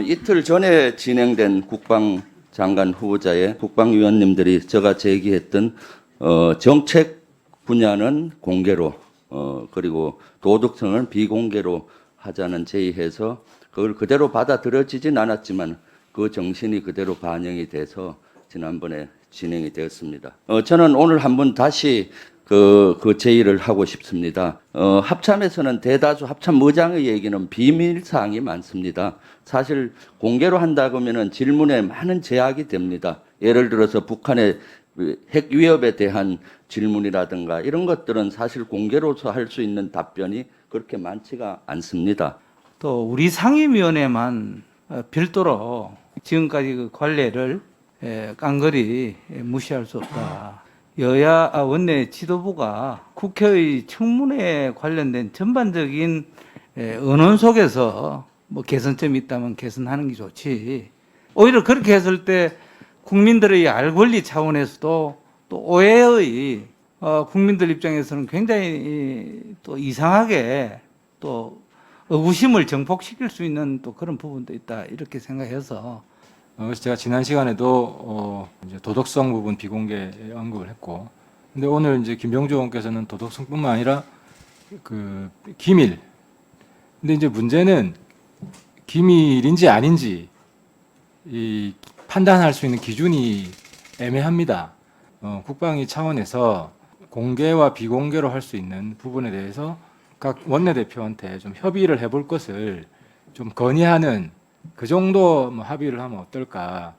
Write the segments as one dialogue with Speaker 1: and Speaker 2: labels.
Speaker 1: 이틀 전에 진행된 국방장관 후보자의 국방위원님들이 제가 제기했던 정책 분야는 공개로 그리고 도덕성은 비공개로 하자는 제의해서 그걸 그대로 받아들여지진 않았지만 그 정신이 그대로 반영이 돼서 지난번에 진행이 되었습니다. 저는 오늘 한번 다시 그 제의를 하고 싶습니다. 합참에서는 대다수 합참의장의 얘기는 비밀 사항이 많습니다. 사실 공개로 한다 그러면은 질문에 많은 제약이 됩니다. 예를 들어서 북한의 핵 위협에 대한 질문이라든가 이런 것들은 사실 공개로서 할 수 있는 답변이 그렇게 많지가 않습니다.
Speaker 2: 또 우리 상임위원회만 별도로 지금까지 그 관례를 깡그리 무시할 수 없다. 여야 원내 지도부가 국회의 청문회에 관련된 전반적인 언론 속에서 뭐 개선점이 있다면 개선하는 게 좋지. 오히려 그렇게 했을 때 국민들의 알 권리 차원에서도 또 오해의 국민들 입장에서는 굉장히 또 이상하게 또 의구심을 증폭시킬 수 있는 또 그런 부분도 있다 이렇게 생각해서
Speaker 3: 그래서 제가 지난 시간에도 이제 도덕성 부분 비공개 언급을 했고, 근데 오늘 이제 김병주 의원께서는 도덕성뿐만 아니라 그 기밀. 근데 이제 문제는 기밀인지 아닌지 이 판단할 수 있는 기준이 애매합니다. 국방위 차원에서 공개와 비공개로 할 수 있는 부분에 대해서 각 원내대표한테 좀 협의를 해볼 것을 좀 건의하는 그 정도 뭐 합의를 하면 어떨까.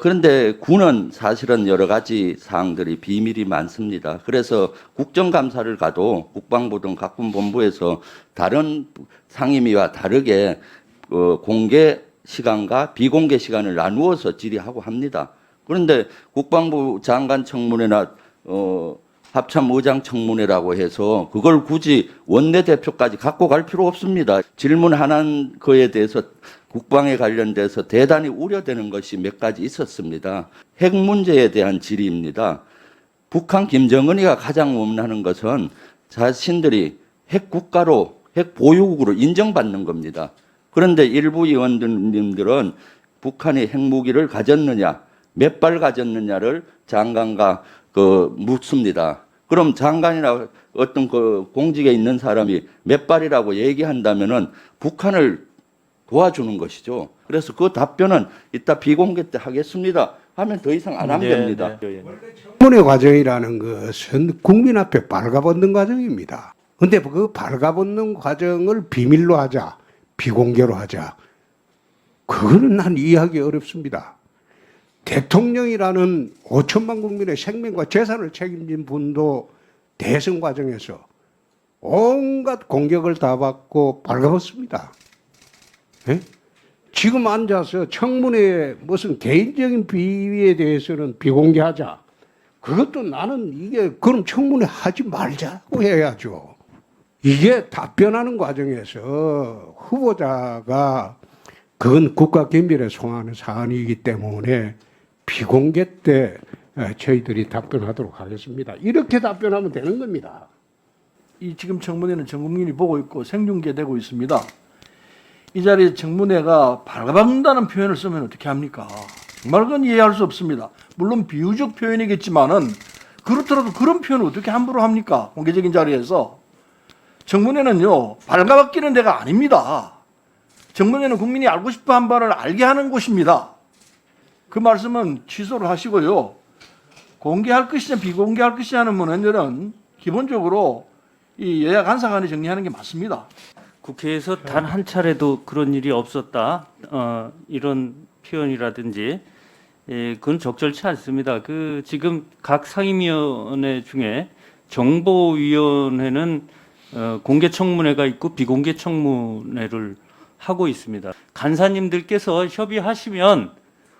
Speaker 1: 그런데 군은 사실은 여러 가지 사항들이 비밀이 많습니다. 그래서 국정감사를 가도 국방부 등 각군본부에서 다른 상임위와 다르게 공개 시간과 비공개 시간을 나누어서 질의하고 합니다. 그런데 국방부 장관 청문회나 합참의장 청문회라고 해서 그걸 굳이 원내대표까지 갖고 갈 필요 없습니다. 질문하는 거에 대해서 국방에 관련돼서 대단히 우려되는 것이 몇 가지 있었습니다. 핵 문제에 대한 질의입니다. 북한 김정은이가 가장 원하는 것은 자신들이 핵 국가로, 핵 보유국으로 인정받는 겁니다. 그런데 일부 의원님들은 북한이 핵무기를 가졌느냐, 몇 발 가졌느냐를 장관과 묻습니다. 그럼 장관이나 어떤 그 공직에 있는 사람이 몇 발이라고 얘기한다면은 북한을 도와주는 것이죠. 그래서 그 답변은 이따 비공개 때 하겠습니다 하면 더 이상 안 하면 됩니다.
Speaker 4: 청문회 과정이라는 것은 국민 앞에 발가벗는 과정입니다. 근데 그 발가벗는 과정을 비밀로 하자, 비공개로 하자. 그거는 난 이해하기 어렵습니다. 대통령이라는 5천만 국민의 생명과 재산을 책임진 분도 대선 과정에서 온갖 공격을 다 받고 발가벗습니다. 예? 지금 앉아서 청문회에 무슨 개인적인 비위에 대해서는 비공개하자. 그것도 나는 이게 그럼 청문회 하지 말자고 해야죠. 이게 답변하는 과정에서 후보자가 그건 국가 기밀에 속하는 사안이기 때문에 비공개 때 저희들이 답변하도록 하겠습니다. 이렇게 답변하면 되는 겁니다.
Speaker 5: 이 지금 청문회는 전 국민이 보고 있고 생중계되고 있습니다. 이 자리에 청문회가 발가벗는다는 표현을 쓰면 어떻게 합니까? 정말 그건 이해할 수 없습니다. 물론 비유적 표현이겠지만은 그렇더라도 그런 표현을 어떻게 함부로 합니까? 공개적인 자리에서. 청문회는요, 발가벗기는 데가 아닙니다. 청문회는 국민이 알고 싶어 한 바를 알게 하는 곳입니다. 그 말씀은 취소를 하시고요. 공개할 것이냐 비공개할 것이냐 하는 문제는 기본적으로 이 여야 간사 간에 정리하는 게 맞습니다.
Speaker 6: 국회에서 단 한 차례도 그런 일이 없었다. 이런 표현이라든지 그건 적절치 않습니다. 지금 각 상임위원회 중에 정보위원회는 공개 청문회가 있고 비공개 청문회를 하고 있습니다. 간사님들께서 협의하시면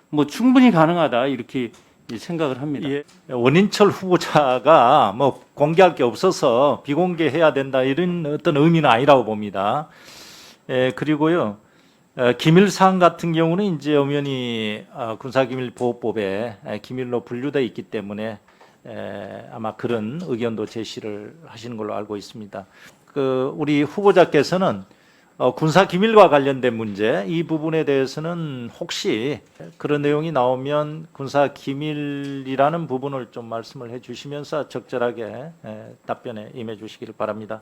Speaker 6: 뭐 충분히 가능하다 이렇게 생각을 합니다.
Speaker 7: 예, 원인철 후보자가 뭐 공개할 게 없어서 비공개해야 된다 이런 어떤 의미는 아니라고 봅니다. 그리고요 기밀 사항 같은 경우는 이제 엄연히 군사기밀보호법에 기밀로 분류되어 있기 때문에 아마 그런 의견도 제시를 하시는 걸로 알고 있습니다. 우리 후보자께서는 군사 기밀과 관련된 문제 이 부분에 대해서는 혹시 그런 내용이 나오면 군사 기밀이라는 부분을 좀 말씀을 해주시면서 적절하게 답변에 임해 주시기를 바랍니다.